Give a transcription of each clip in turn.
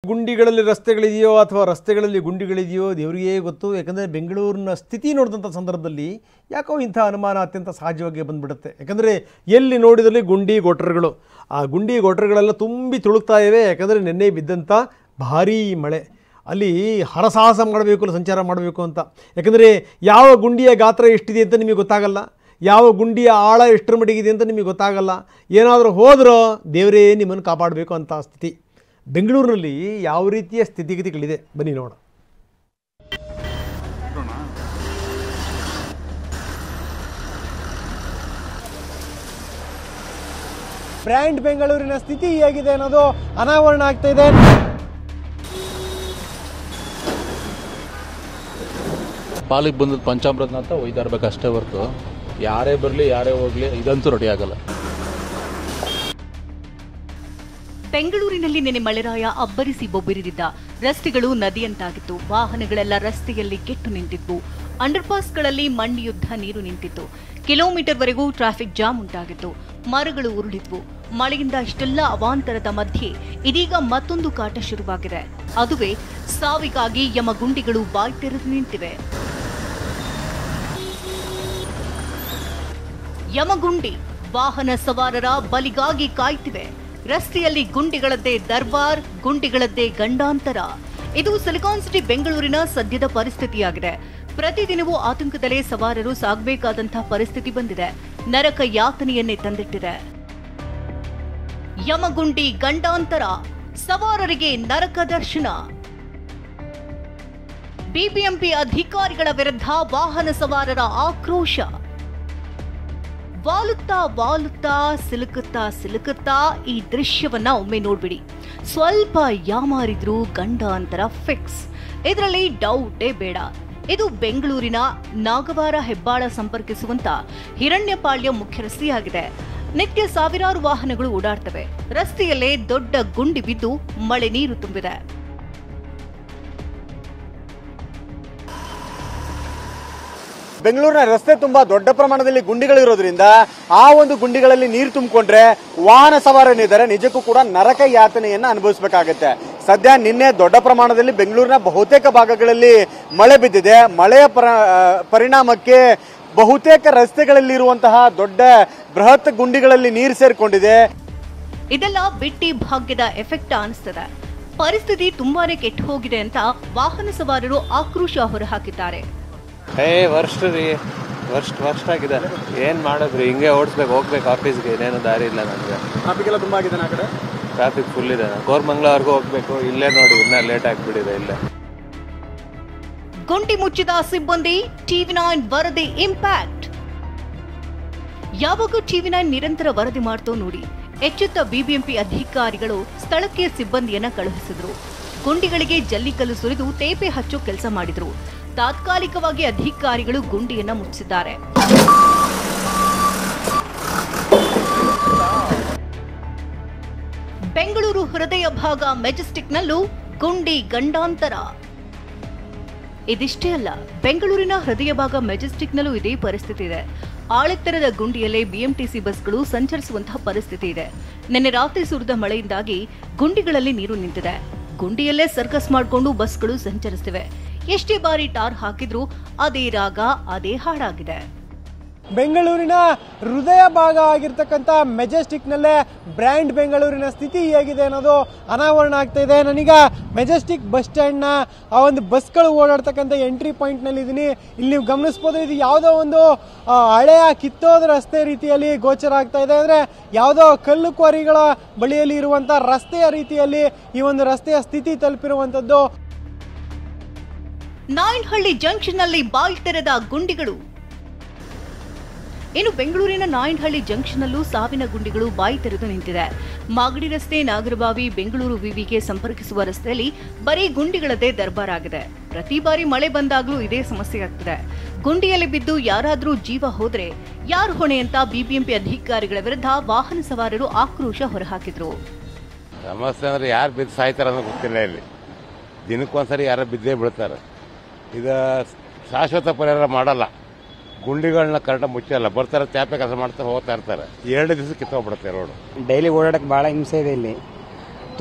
ಗುಂಡಿಗಳಲ್ಲಿ ರಸ್ತೆಗಳಿದೆಯೋ ಅಥವಾ ರಸ್ತೆಗಳಲ್ಲಿ ಗುಂಡಿಗಳಿದೆಯೋ ದೇವರಿಗೇ ಗೊತ್ತು. ಯಾಕಂದರೆ ಬೆಂಗಳೂರಿನ ಸ್ಥಿತಿ ನೋಡಿದಂಥ ಸಂದರ್ಭದಲ್ಲಿ ಯಾಕೋ ಇಂಥ ಅನುಮಾನ ಅತ್ಯಂತ ಸಹಜವಾಗಿ ಬಂದುಬಿಡುತ್ತೆ. ಯಾಕಂದರೆ ಎಲ್ಲಿ ನೋಡಿದಲ್ಲಿ ಗುಂಡಿ ಗೊಟ್ರಗಳು, ಆ ಗುಂಡಿ ಗೊಟ್ರಗಳೆಲ್ಲ ತುಂಬಿ ತುಳುಕ್ತಾ ಇವೆ. ಯಾಕಂದರೆ ನಿನ್ನೆ ಬಿದ್ದಂಥ ಭಾರೀ ಮಳೆ, ಅಲ್ಲಿ ಹರಸಾಹಸ ಮಾಡಬೇಕು, ಸಂಚಾರ ಮಾಡಬೇಕು ಅಂತ. ಯಾಕಂದರೆ ಯಾವ ಗುಂಡಿಯ ಗಾತ್ರ ಎಷ್ಟಿದೆ ಅಂತ ನಿಮಗೆ ಗೊತ್ತಾಗಲ್ಲ, ಯಾವ ಗುಂಡಿಯ ಆಳ ಎಷ್ಟರ ಮಟ್ಟಿಗಿದೆ ಅಂತ ನಿಮಗೆ ಗೊತ್ತಾಗಲ್ಲ. ಏನಾದರೂ ಹೋದರೂ ದೇವರೇ ನಿಮ್ಮನ್ನು ಕಾಪಾಡಬೇಕು ಅಂತ ಸ್ಥಿತಿ. ಬೆಂಗಳೂರಿನಲ್ಲಿ ಯಾವ ರೀತಿಯ ಸ್ಥಿತಿಗತಿಗಳಿದೆ ಬನ್ನಿ ನೋಡೋಣ. ಬ್ರ್ಯಾಂಡ್ ಬೆಂಗಳೂರಿನ ಸ್ಥಿತಿ ಹೇಗಿದೆ ಅನ್ನೋದು ಅನಾವರಣ ಆಗ್ತಾ ಇದೆ. ಪಾಲಿಗೆ ಬಂದದ್ದು ಪಂಚಾಮೃತ ಅಂತ ಒಯ್ತಾ ಇರಬೇಕಷ್ಟೇ ಹೊರತು ಯಾರೇ ಬರಲಿ ಯಾರೇ ಹೋಗಲಿ ಇದಂತೂ ರೆಡಿ ಆಗಲ್ಲ. ಬೆಂಗಳೂರಿನಲ್ಲಿ ನಿನ್ನೆ ಮಳೆರಾಯ ಅಬ್ಬರಿಸಿ ಬೊಬ್ಬಿರಿದಿದ್ದ. ರಸ್ತೆಗಳು ನದಿಯಂತಾಗಿತ್ತು, ವಾಹನಗಳೆಲ್ಲ ರಸ್ತೆಯಲ್ಲಿ ಕೆಟ್ಟು ನಿಂತಿದ್ವು, ಅಂಡರ್ಪಾಸ್ಗಳಲ್ಲಿ ಮಣ್ಣಿಯುದ್ಧ ನೀರು ನಿಂತಿತ್ತು, ಕಿಲೋಮೀಟರ್ವರೆಗೂ ಟ್ರಾಫಿಕ್ ಜಾಮ್ ಉಂಟಾಗಿತ್ತು, ಮರಗಳು ಉರುಳಿದ್ವು. ಮಳೆಯಿಂದ ಇಷ್ಟೆಲ್ಲ ಅವಾಂತರದ ಮಧ್ಯೆ ಇದೀಗ ಮತ್ತೊಂದು ಕಾಟ ಶುರುವಾಗಿದೆ. ಅದುವೇ ಸಾವಿಗಾಗಿ ಯಮಗುಂಡಿಗಳು ಬಾಯಿ ತೆರೆದು ನಿಂತಿವೆ. ಯಮಗುಂಡಿ ವಾಹನ ಸವಾರರ ಬಲಿಗಾಗಿ ಕಾಯ್ತಿವೆ. ರಸ್ತೆಯಲ್ಲಿ ಗುಂಡಿಗಳದ್ದೇ ದರ್ಬಾರ್, ಗುಂಡಿಗಳದ್ದೇ ಗಂಡಾಂತರ. ಇದು ಸಿಲಿಕಾನ್ ಸಿಟಿ ಬೆಂಗಳೂರಿನ ಸದ್ಯದ ಪರಿಸ್ಥಿತಿಯಾಗಿದೆ. ಪ್ರತಿದಿನವೂ ಆತಂಕದಲ್ಲೇ ಸವಾರರು ಸಾಗಬೇಕಾದಂತಹ ಪರಿಸ್ಥಿತಿ ಬಂದಿದೆ. ನರಕ ಯಾತನೆಯನ್ನೇ ತಂದಿಟ್ಟಿದೆ. ಯಮಗುಂಡಿ ಗಂಡಾಂತರ, ಸವಾರರಿಗೆ ನರಕ ದರ್ಶನ. ಬಿಬಿಎಂಪಿ ಅಧಿಕಾರಿಗಳ ವಿರುದ್ಧ ವಾಹನ ಸವಾರರ ಆಕ್ರೋಶ. ವಾಲುತ್ತಾ ಸಿಲುಕುತ್ತಾ ಈ ದೃಶ್ಯವನ್ನ ಒಮ್ಮೆ ನೋಡ್ಬಿಡಿ. ಸ್ವಲ್ಪ ಯಾಮಾರಿದ್ರು ಗಂಡಾಂತರ ಫಿಕ್ಸ್, ಇದರಲ್ಲಿ ಡೌಟೇ ಬೇಡ. ಇದು ಬೆಂಗಳೂರಿನ ನಾಗವಾರ ಹೆಬ್ಬಾಳ ಸಂಪರ್ಕಿಸುವಂತ ಹಿರಣ್ಯಪಾಳ್ಯ ಮುಖ್ಯ ರಸ್ತೆಯಾಗಿದೆ. ನಿತ್ಯ ಸಾವಿರಾರು ವಾಹನಗಳು ಓಡಾಡ್ತವೆ. ರಸ್ತೆಯಲ್ಲೇ ದೊಡ್ಡ ಗುಂಡಿ ಬಿದ್ದು ಮಳೆ ನೀರು ತುಂಬಿದೆ. ಬೆಂಗಳೂರಿನ ರಸ್ತೆ ತುಂಬಾ ದೊಡ್ಡ ಪ್ರಮಾಣದಲ್ಲಿ ಗುಂಡಿಗಳಿರೋದ್ರಿಂದ ಆ ಒಂದು ಗುಂಡಿಗಳಲ್ಲಿ ನೀರು ತುಂಬಿಕೊಂಡ್ರೆ ವಾಹನ ಸವಾರನಿದ್ದಾರೆ ನಿಜಕ್ಕೂ ಕೂಡ ನರಕ ಯಾತನೆಯನ್ನ ಅನುಭವಿಸಬೇಕಾಗುತ್ತೆ. ಸದ್ಯ ನಿನ್ನೆ ದೊಡ್ಡ ಪ್ರಮಾಣದಲ್ಲಿ ಬೆಂಗಳೂರಿನ ಬಹುತೇಕ ಭಾಗಗಳಲ್ಲಿ ಮಳೆ ಬಿದ್ದಿದೆ. ಮಳೆಯ ಪರಿಣಾಮಕ್ಕೆ ಬಹುತೇಕ ರಸ್ತೆಗಳಲ್ಲಿರುವಂತಹ ದೊಡ್ಡ ಬೃಹತ್ ಗುಂಡಿಗಳಲ್ಲಿ ನೀರು ಸೇರಿಕೊಂಡಿದೆ. ಇದೆಲ್ಲ ಬಿಟ್ಟಿ ಭಾಗ್ಯದ ಎಫೆಕ್ಟ್ ಅನಿಸ್ತದೆ. ಪರಿಸ್ಥಿತಿ ತುಂಬಾನೇ ಕೆಟ್ಟು ಹೋಗಿದೆ ಅಂತ ವಾಹನ ಸವಾರರು ಆಕ್ರೋಶ ಹೊರಹಾಕಿದ್ದಾರೆ. ವರ್ಸ್ಟ್ ಆಗಿದೆ. ಏನ್ ಮಾಡಿದ್ರಿ, ಹಿಂಗೆ ಓಡಿಸ್ಬೇಕು, ಹೋಗ್ಬೇಕು ಆಫೀಸ್ಗೆ, ಏನೇನು ದಾರಿ ಇಲ್ಲ ನಮ್ಗೆ. ಟ್ರಾಫಿಕ್ ಎಲ್ಲ ತುಂಬಾ ಆಗಿದೆ. ಆ ಕಡೆ ಟ್ರಾಫಿಕ್ ಫುಲ್ ಇದೆ. ಕೋರ್ಮಂಗ್ಲವರೆಗೂ ಹೋಗ್ಬೇಕು, ಇಲ್ಲೇ ನೋಡಿ ಇನ್ನ ಲೇಟ್ ಆಗ್ಬಿಟ್ಟಿದೆ. ಇಲ್ಲೇ ಗುಂಡಿ ಮುಚ್ಚಿದ ಸಿಬ್ಬಂದಿ, ಟಿವಿ9 ವರದಿ ಇಂಪ್ಯಾಕ್ಟ್. ಯಾವಾಗ ಟಿವಿ9 ನಿರಂತರ ವರದಿ ಮಾಡ್ತೋ ನೋಡಿ. ಎಚ್ಚೆತ್ತ ಬಿಬಿಎಂಪಿ ಅಧಿಕಾರಿಗಳು ಸ್ಥಳಕ್ಕೆ ಸಿಬ್ಬಂದಿಯನ್ನ ಕಳುಹಿಸಿದ್ರು. ಗುಂಡಿಗಳಿಗೆ ಜಲ್ಲಿಕಲ್ಲು ಸುರಿದು ತೇಪೆ ಹಚ್ಚೋ ಕೆಲಸ ಮಾಡಿದ್ರು. ತಾತ್ಕಾಲಿಕವಾಗಿ ಅಧಿಕಾರಿಗಳು ಗುಂಡಿಯನ್ನ ಮುಚ್ಚಿದ್ದಾರೆ. ಬೆಂಗಳೂರು ಹೃದಯ ಭಾಗ ಮೆಜೆಸ್ಟಿಕ್ನಲ್ಲೂ ಗುಂಡಿ ಗಂಡಾಂತರ. ಇದಿಷ್ಟೇ ಅಲ್ಲ, ಬೆಂಗಳೂರಿನ ಹೃದಯ ಭಾಗ ಮೆಜೆಸ್ಟಿಕ್ನಲ್ಲೂ ಇದೇ ಪರಿಸ್ಥಿತಿ ಇದೆ. ಆಳೆತ್ತರದ ಗುಂಡಿಯಲ್ಲೇ ಬಿಎಂಟಿಸಿ ಬಸ್ಗಳು ಸಂಚರಿಸುವಂತಹ ಪರಿಸ್ಥಿತಿ ಇದೆ. ನಿನ್ನೆ ರಾತ್ರಿ ಸುರಿದ ಮಳೆಯಿಂದಾಗಿ ಗುಂಡಿಗಳಲ್ಲಿ ನೀರು ನಿಂತಿದೆ. ಗುಂಡಿಯಲ್ಲೇ ಸರ್ಕಸ್ ಮಾಡಿಕೊಂಡು ಬಸ್ಗಳು ಸಂಚರಿಸುತ್ತಿವೆ. ಎಷ್ಟೇ ಬಾರಿ ಟಾರ್ ಹಾಕಿದ್ರೂ ಅದೇ ರಾಗ, ಅದೇ ಹಾಡಾಗಿದೆ. ಬೆಂಗಳೂರಿನ ಹೃದಯ ಭಾಗ ಆಗಿರ್ತಕ್ಕಂಥ ಮೆಜೆಸ್ಟಿಕ್ನಲ್ಲೇ ಬ್ರ್ಯಾಂಡ್ ಬೆಂಗಳೂರಿನ ಸ್ಥಿತಿ ಹೇಗಿದೆ ಅನ್ನೋದು ಅನಾವರಣ ಆಗ್ತಾ ಇದೆ. ನಾನೀಗ ಮೆಜೆಸ್ಟಿಕ್ ಬಸ್ ಸ್ಟ್ಯಾಂಡ್ನ ಆ ಒಂದು ಬಸ್ಗಳು ಓಡಾಡ್ತಕ್ಕಂಥ ಎಂಟ್ರಿ ಪಾಯಿಂಟ್ನಲ್ಲಿ ಇದ್ದೀನಿ. ಇಲ್ಲಿ ನೀವು ಗಮನಿಸ್ಬೋದು, ಇದು ಯಾವುದೋ ಒಂದು ಹಳೆಯ ಕಿತ್ತೋದ ರಸ್ತೆ ರೀತಿಯಲ್ಲಿ ಗೋಚರ ಆಗ್ತಾ ಇದೆ. ಅಂದರೆ ಯಾವುದೋ ಕಲ್ಲು ಕ್ವಾರಿಗಳ ಬಳಿಯಲ್ಲಿ ಇರುವಂಥ ರಸ್ತೆಯ ರೀತಿಯಲ್ಲಿ ಈ ಒಂದು ರಸ್ತೆಯ ಸ್ಥಿತಿ ತಲುಪಿರುವಂಥದ್ದು. ನಾಯಂಡಹಳ್ಳಿ ಜಂಕ್ಷನ್ನಲ್ಲಿ ಬಾಯಿ ತೆರೆದ ಗುಂಡಿಗಳು. ಇನ್ನು ಬೆಂಗಳೂರಿನ ನಾಯಂಡಹಳ್ಳಿ ಜಂಕ್ಷನ್ನಲ್ಲೂ ಸಾವಿನ ಗುಂಡಿಗಳು ಬಾಯಿ ತೆರೆದು ನಿಂತಿದೆ. ಮಾಗಡಿ ರಸ್ತೆ, ನಾಗರಬಾವಿ, ಬೆಂಗಳೂರು ವಿವಿಗೆ ಸಂಪರ್ಕಿಸುವ ರಸ್ತೆಯಲ್ಲಿ ಬರೀ ಗುಂಡಿಗಳದ್ದೇ ದರ್ಬಾರ್ ಆಗಿದೆ. ಪ್ರತಿ ಬಾರಿ ಮಳೆ ಬಂದಾಗಲೂ ಇದೇ ಸಮಸ್ಯೆ ಆಗ್ತಿದೆ. ಗುಂಡಿಯಲ್ಲಿ ಬಿದ್ದು ಯಾರಾದ್ರೂ ಜೀವ ಹೋದ್ರೆ ಯಾರು ಹೊಣೆ ಅಂತ ಬಿಬಿಎಂಪಿ ಅಧಿಕಾರಿಗಳ ವಿರುದ್ಧ ವಾಹನ ಸವಾರರು ಆಕ್ರೋಶ ಹೊರಹಾಕಿದ್ರು. ಸಮಸ್ಯೆ ಅಂದ್ರೆ ಯಾರು ಬಿದ್ದು ಸಾಯ್ತಾರ ಅನ್ನೋ ಗೊತ್ತಿಲ್ಲ. ಇಲ್ಲಿ ದಿನಕ್ಕೊಂದ್ಸರಿ ಯಾರು ಬಿದ್ದೇ ಬೀಳ್ತಾರೆ. ಇದು ಶಾಶ್ವತ ಪರಿಹಾರ ಮಾಡಲ್ಲ. ಗುಂಡಿಗಳನ್ನ ಕರೆಕ್ಟಾಗಿ ಮುಚ್ಚಲ್ಲ. ಬರ್ತಾರೆ, ತ್ಯಾಪೆ ಕೆಲಸ ಮಾಡ್ತಾರೆ, ಹೋಗ್ತಾ ಇರ್ತಾರೆ. 2 ದಿವಸ ಕಿತ್ತೋಗ್ಬಿಡುತ್ತೆ ರೋಡು. ಡೈಲಿ ಓಡಾಡಕ್ಕೆ ಭಾಳ ಹಿಂಸೆ ಇದೆ ಇಲ್ಲಿ.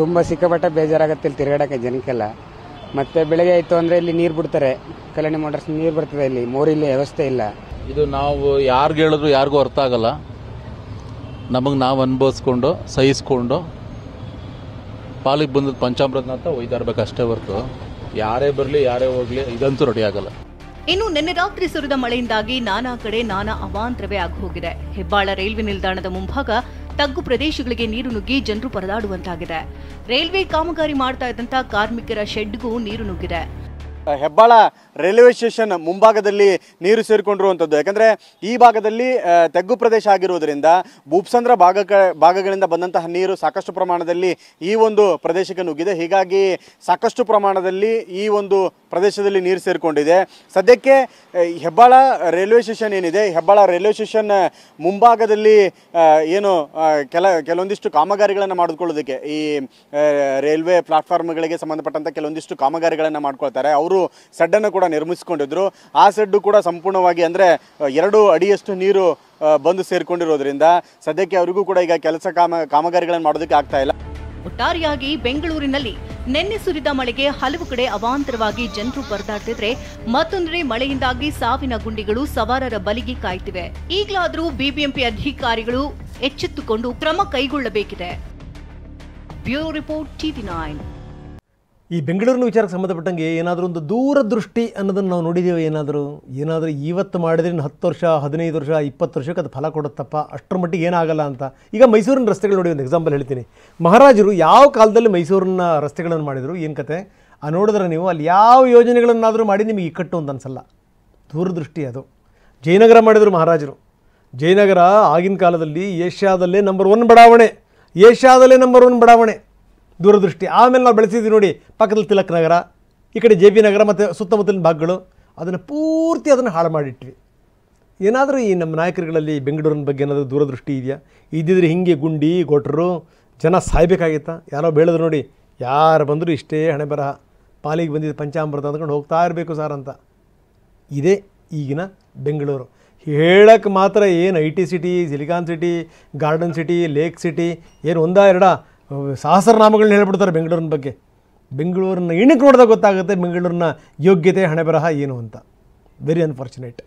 ತುಂಬ ಸಿಕ್ಕಾಪಟ್ಟೆ ಬೇಜಾರಾಗುತ್ತೆ ಇಲ್ಲಿ ತಿರುಗಾಡೋಕ್ಕೆ ಜನಕ್ಕೆಲ್ಲ. ಮತ್ತು ಬೆಳಗ್ಗೆ ಆಯಿತು ಅಂದರೆ ಇಲ್ಲಿ ನೀರು ಬಿಡ್ತಾರೆ, ಕಲ್ಯಾಣಿ ಮೋಟರ್ಸ್ ನೀರು ಬರ್ತದೆ, ಇಲ್ಲಿ ಮೋರಿಲ್ಲಿ ವ್ಯವಸ್ಥೆ ಇಲ್ಲ. ಇದು ನಾವು ಯಾರಿಗೆ ಹೇಳಿದ್ರು ಯಾರಿಗೂ ಅರ್ಥ ಆಗಲ್ಲ. ನಮಗೆ ನಾವು ಅನುಭವಿಸ್ಕೊಂಡು ಸಹಿಸ್ಕೊಂಡು ಪಾಲಿಗೆ ಬಂದದ್ದು ಪಂಚಾಮೃತನ ಅಂತ ಒಯ್ತಾ ಇರ್ಬೇಕು ಅಷ್ಟೇ ಹೊರತು ಯಾರೇ ಬರಲಿ ಯಾರೇ ಹೋಗಲಿ ಇದಂತೂ ರೆಡಿ ಆಗಲ್ಲ. ಇನ್ನು ನಿನ್ನೆ ರಾತ್ರಿ ಸುರಿದ ಮಳೆಯಿಂದಾಗಿ ನಾನಾ ಕಡೆ ನಾನಾ ಅವಾಂತರವೇ ಆಗೋಗಿದೆ. ಹೆಬ್ಬಾಳ ರೈಲ್ವೆ ನಿಲ್ದಾಣದ ಮುಂಭಾಗ ತಗ್ಗು ಪ್ರದೇಶಗಳಿಗೆ ನೀರು ನುಗ್ಗಿ ಜನರು ಪರದಾಡುವಂತಾಗಿದೆ. ರೈಲ್ವೆ ಕಾಮಗಾರಿ ಮಾಡ್ತಾ ಇದ್ದಂತ ಕಾರ್ಮಿಕರ ಶೆಡ್ಗೂ ನೀರು ನುಗ್ಗಿದೆ. ಹೆಬ್ಬಾಳ ರೈಲ್ವೆ ಸ್ಟೇಷನ್ ಮುಂಭಾಗದಲ್ಲಿ ನೀರು ಸೇರಿಕೊಂಡಿರುವಂಥದ್ದು. ಯಾಕಂದರೆ ಈ ಭಾಗದಲ್ಲಿ ತಗ್ಗು ಪ್ರದೇಶ ಆಗಿರುವುದರಿಂದ ಭೂಪ್ಸಂದ್ರ ಭಾಗಗಳಿಂದ ಬಂದಂತಹ ನೀರು ಸಾಕಷ್ಟು ಪ್ರಮಾಣದಲ್ಲಿ ಈ ಒಂದು ಪ್ರದೇಶಕ್ಕೆ ನುಗ್ಗಿದೆ. ಹೀಗಾಗಿ ಸಾಕಷ್ಟು ಪ್ರಮಾಣದಲ್ಲಿ ಈ ಒಂದು ಪ್ರದೇಶದಲ್ಲಿ ನೀರು ಸೇರಿಕೊಂಡಿದೆ. ಸದ್ಯಕ್ಕೆ ಹೆಬ್ಬಾಳ ರೈಲ್ವೆ ಸ್ಟೇಷನ್ ಏನಿದೆ, ಹೆಬ್ಬಾಳ ರೈಲ್ವೆ ಸ್ಟೇಷನ್ ಮುಂಭಾಗದಲ್ಲಿ ಏನು ಕೆಲವೊಂದಿಷ್ಟು ಕಾಮಗಾರಿಗಳನ್ನು ಮಾಡಿಕೊಳ್ಳೋದಕ್ಕೆ ಈ ರೈಲ್ವೆ ಪ್ಲಾಟ್ಫಾರ್ಮ್ಗಳಿಗೆ ಸಂಬಂಧಪಟ್ಟಂಥ ಕೆಲವೊಂದಿಷ್ಟು ಕಾಮಗಾರಿಗಳನ್ನು ಮಾಡ್ಕೊಳ್ತಾರೆ. ಅವರು ಸೆಡ್ಡನ್ನು ಕೂಡ ನಿರ್ಮಿಸಿಕೊಂಡಿದ್ರು. ಆ ಸೆಡ್ಡು ಕೂಡ ಸಂಪೂರ್ಣವಾಗಿ ಅಂದರೆ 2 ಅಡಿಯಷ್ಟು ನೀರು ಬಂದು ಸೇರಿಕೊಂಡಿರೋದ್ರಿಂದ ಸದ್ಯಕ್ಕೆ ಅವರಿಗೂ ಕೂಡ ಈಗ ಕಾಮಗಾರಿಗಳನ್ನು ಮಾಡೋದಕ್ಕೆ ಆಗ್ತಾ ಇಲ್ಲ. ಒಟ್ಟಾರೆಯಾಗಿ ಬೆಂಗಳೂರಿನಲ್ಲಿ ನಿನ್ನೆ ಸುರಿದ ಮಳೆಗೆ ಹಲವು ಕಡೆ ಅವಾಂತರವಾಗಿ ಜನರು ಪರದಾಡ್ತಿದ್ರೆ, ಮತ್ತೊಂದೆಡೆ ಮಳೆಯಿಂದಾಗಿ ಸಾವಿನ ಗುಂಡಿಗಳು ಸವಾರರ ಬಲಿಗೆ ಕಾಯ್ತಿವೆ. ಈಗಲಾದರೂ ಬಿಬಿಎಂಪಿ ಅಧಿಕಾರಿಗಳು ಎಚ್ಚೆತ್ತುಕೊಂಡು ಕ್ರಮ ಕೈಗೊಳ್ಳಬೇಕಿದೆ. Bureau report, TV9. ಈ ಬೆಂಗಳೂರಿನ ವಿಚಾರಕ್ಕೆ ಸಂಬಂಧಪಟ್ಟಂಗೆ ಏನಾದರೂ ಒಂದು ದೂರದೃಷ್ಟಿ ಅನ್ನೋದನ್ನು ನಾವು ನೋಡಿದ್ದೀವಿ. ಏನಾದರೂ ಇವತ್ತು ಮಾಡಿದ್ರೆ 10 ವರ್ಷ 15 ವರ್ಷ 20 ವರ್ಷಕ್ಕೆ ಅದು ಫಲ ಕೊಡುತ್ತಪ್ಪ, ಅಷ್ಟರ ಮಟ್ಟಿಗೆ ಏನಾಗಲ್ಲ ಅಂತ. ಈಗ ಮೈಸೂರಿನ ರಸ್ತೆಗಳು ನೋಡಿ, ಒಂದು ಎಕ್ಸಾಂಪಲ್ ಹೇಳ್ತೀನಿ. ಮಹಾರಾಜರು ಯಾವ ಕಾಲದಲ್ಲಿ ಮೈಸೂರಿನ ರಸ್ತೆಗಳನ್ನು ಮಾಡಿದರು, ಏನು ಕತೆ ನೋಡಿದ್ರೆ ನೀವು ಅಲ್ಲಿ ಯಾವ ಯೋಜನೆಗಳನ್ನಾದರೂ ಮಾಡಿ ನಿಮಗೆ ಇಕ್ಕಟ್ಟು ಅಂತ ಅನಿಸಲ್ಲ. ದೂರದೃಷ್ಟಿ ಅದು. ಜಯನಗರ ಮಾಡಿದರು ಮಹಾರಾಜರು. ಜಯನಗರ ಆಗಿನ ಕಾಲದಲ್ಲಿ ಏಷ್ಯಾದಲ್ಲೇ ನಂಬರ್ 1 ಬಡಾವಣೆ. ದೂರದೃಷ್ಟಿ. ಆಮೇಲೆ ನಾವು ಬೆಳೆಸಿದ್ವಿ ನೋಡಿ, ಪಕ್ಕದಲ್ಲಿ ತಿಲಕ್ ನಗರ, ಈ ಕಡೆ JP ನಗರ ಮತ್ತು ಸುತ್ತಮುತ್ತಲಿನ ಭಾಗಗಳು, ಅದನ್ನು ಹಾಳು ಮಾಡಿಟ್ವಿ. ಏನಾದರೂ ಈ ನಮ್ಮ ನಾಯಕರುಗಳಲ್ಲಿ ಬೆಂಗಳೂರಿನ ಬಗ್ಗೆ ಏನಾದರೂ ದೂರದೃಷ್ಟಿ ಇದೆಯಾ? ಇದ್ದಿದ್ರೆ ಹಿಂಗೆ ಗುಂಡಿ ಗೊಟ್ಟರು ಜನ ಸಾಯ್ಬೇಕಾಗಿತ್ತಾ? ಯಾರೋ ಬೇಳಿದ್ರು ನೋಡಿ, ಯಾರು ಬಂದರೂ ಇಷ್ಟೇ ಹಣೆ ಬರಹ, ಪಾಲಿಗೆ ಬಂದಿದ್ದು ಪಂಚಾಮೃತ ಅಂದ್ಕೊಂಡು ಹೋಗ್ತಾ ಇರಬೇಕು ಸರ್ ಅಂತ. ಇದೇ ಈಗಿನ ಬೆಂಗಳೂರು. ಹೇಳಕ್ಕೆ ಮಾತ್ರ ಏನು IT city, silicon city, garden city, lake city, ಏನು 1-2 ಸಹಸ್ರನಾಮಗಳನ್ನ ಹೇಳ್ಬಿಡ್ತಾರೆ ಬೆಂಗಳೂರಿನ ಬಗ್ಗೆ. ಬೆಂಗಳೂರನ್ನ ಇಣಕ್ಕೆ ನೋಡಿದಾಗ ಗೊತ್ತಾಗುತ್ತೆ ಬೆಂಗಳೂರಿನ ಯೋಗ್ಯತೆ ಹಣೆ ಬರಹ ಏನು ಅಂತ. Very unfortunate.